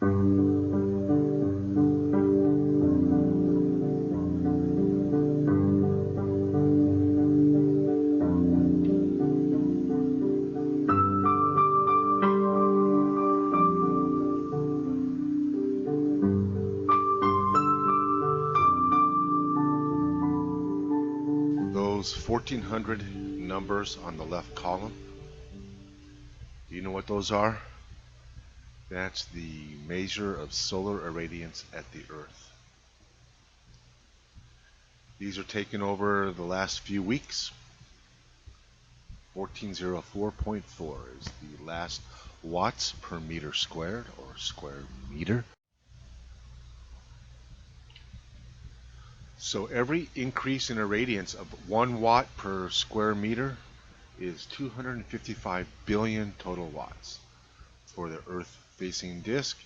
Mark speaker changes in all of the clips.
Speaker 1: Those 1400 numbers on the left column, do you know what those are? That's the measure of solar irradiance at the Earth. These are taken over the last few weeks. 1404.4 is the last watts per meter squared, or square meter. So every increase in irradiance of 1 watt per square meter is 255 billion total watts. For the Earth-facing disk,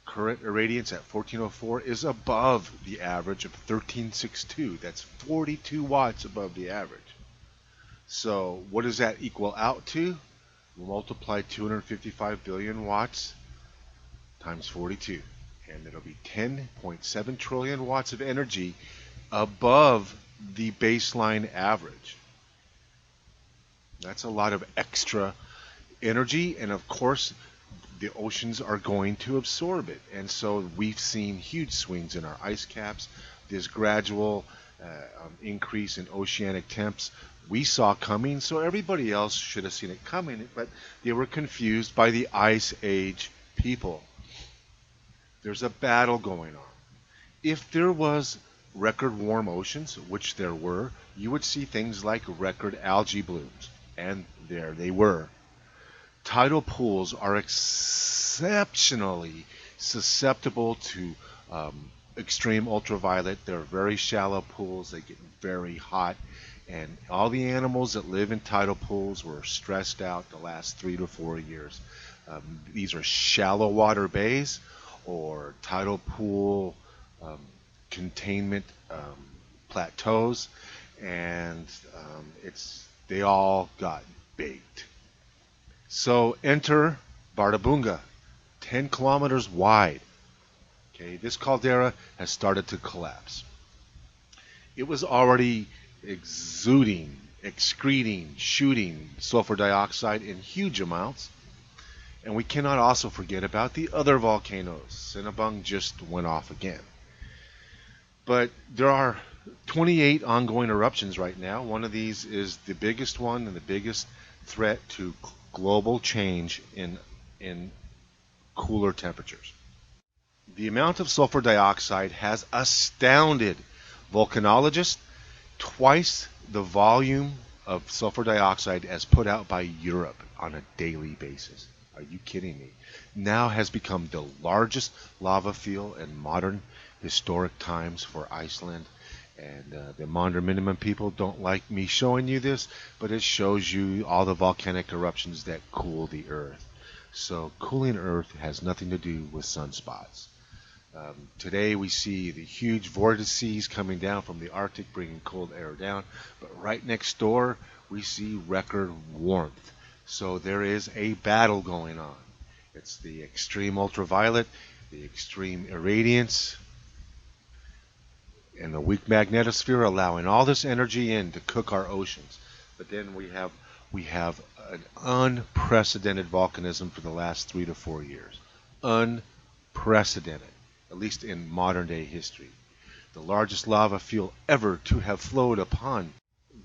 Speaker 1: current irradiance at 1404 is above the average of 1362. That's 42 watts above the average. So what does that equal out to? We'll multiply 255 billion watts times 42, and it'll be 10.7 trillion watts of energy above the baseline average. That's a lot of extra energy, and of course the oceans are going to absorb it. And so we've seen huge swings in our ice caps. This gradual increase in oceanic temps we saw coming, so everybody else should have seen it coming, but they were confused by the Ice Age people. There's a battle going on. If there was record warm oceans, which there were, you would see things like record algae blooms, and there they were. Tidal pools are exceptionally susceptible to extreme ultraviolet. They're very shallow pools. They get very hot, and all the animals that live in tidal pools were stressed out the last 3 to 4 years. These are shallow water bays or tidal pool containment plateaus, and they all got baked. So enter Bardabunga, 10 kilometers wide. Okay, this caldera has started to collapse. It was already excreting, shooting sulfur dioxide in huge amounts. And we cannot also forget about the other volcanoes. Sinabung just went off again. But there are 28 ongoing eruptions right now. One of these is the biggest one and the biggest threat to global change in cooler temperatures. The amount of sulfur dioxide has astounded volcanologists. Twice the volume of sulfur dioxide as put out by Europe on a daily basis. Are you kidding me? Now has become the largest lava field in modern historic times for Iceland. And the modern minimum people don't like me showing you this, but it shows you all the volcanic eruptions that cool the Earth. So cooling Earth has nothing to do with sunspots. Today we see the huge vortices coming down from the Arctic, bringing cold air down. But right next door we see record warmth. So there is a battle going on. It's the extreme ultraviolet, the extreme irradiance, and the weak magnetosphere allowing all this energy in to cook our oceans. But then we have an unprecedented volcanism for the last 3 to 4 years. Unprecedented, at least in modern day history. The largest lava field ever to have flowed upon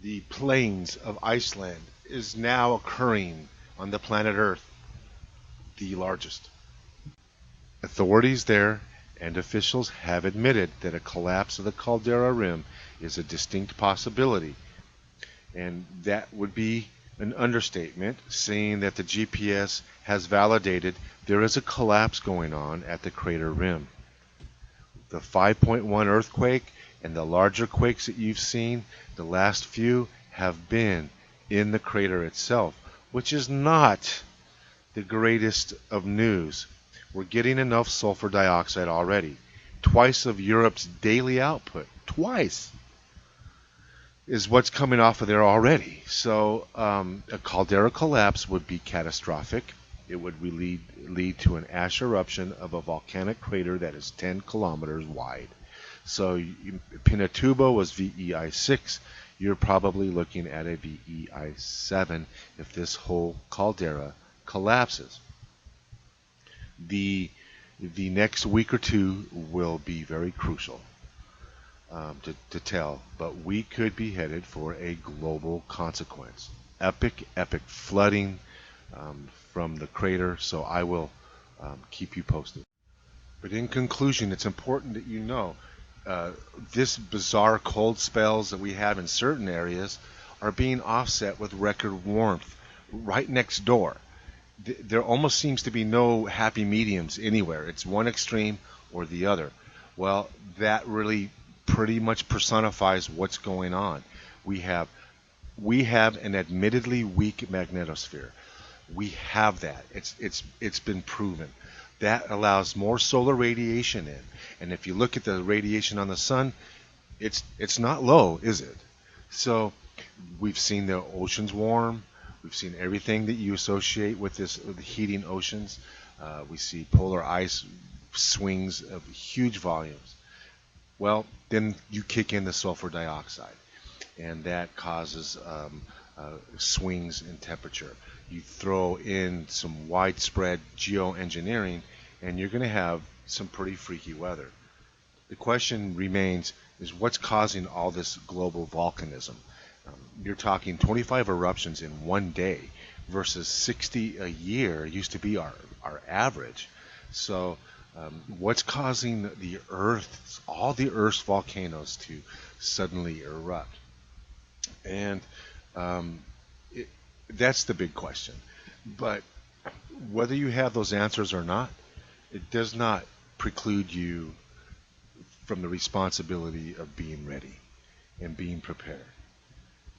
Speaker 1: the plains of Iceland is now occurring on the planet Earth. The largest. Authorities there and officials have admitted that a collapse of the caldera rim is a distinct possibility. And that would be an understatement, seeing that the GPS has validated there is a collapse going on at the crater rim. The 5.1 earthquake and the larger quakes that you've seen, the last few, have been in the crater itself, which is not the greatest of news. We're getting enough sulfur dioxide already. Twice of Europe's daily output. Twice is what's coming off of there already. So a caldera collapse would be catastrophic. it would lead to an ash eruption of a volcanic crater that is 10 kilometers wide. So Pinatubo was VEI 6. You're probably looking at a VEI 7 if this whole caldera collapses. The next week or two will be very crucial to tell, but we could be headed for a global consequence. Epic flooding from the crater, so I will keep you posted. But in conclusion, it's important that you know this bizarre cold spells that we have in certain areas are being offset with record warmth right next door. There almost seems to be no happy mediums anywhere. It's one extreme or the other. Well, that really pretty much personifies what's going on. We have an admittedly weak magnetosphere. We have that. It's been proven. That allows more solar radiation in. And if you look at the radiation on the sun, it's not low, is it? So we've seen the oceans warm. We've seen everything that you associate with with the heating oceans. We see polar ice swings of huge volumes. Well, then you kick in the sulfur dioxide, and that causes swings in temperature. You throw in some widespread geoengineering, and you're going to have some pretty freaky weather. The question remains is what's causing all this global volcanism? You're talking 25 eruptions in one day versus 60 a year used to be our average. So what's causing all the Earth's volcanoes to suddenly erupt? And that's the big question. But whether you have those answers or not, it does not preclude you from the responsibility of being ready and being prepared.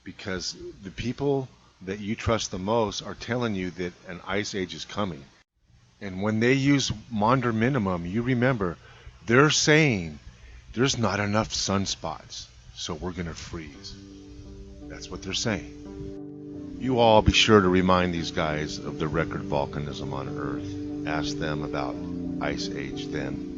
Speaker 1: Because the people that you trust the most are telling you that an ice age is coming. And when they use Maunder minimum, you remember they're saying there's not enough sunspots, so we're going to freeze. That's what they're saying. You all be sure to remind these guys of the record volcanism on Earth. Ask them about Ice Age then.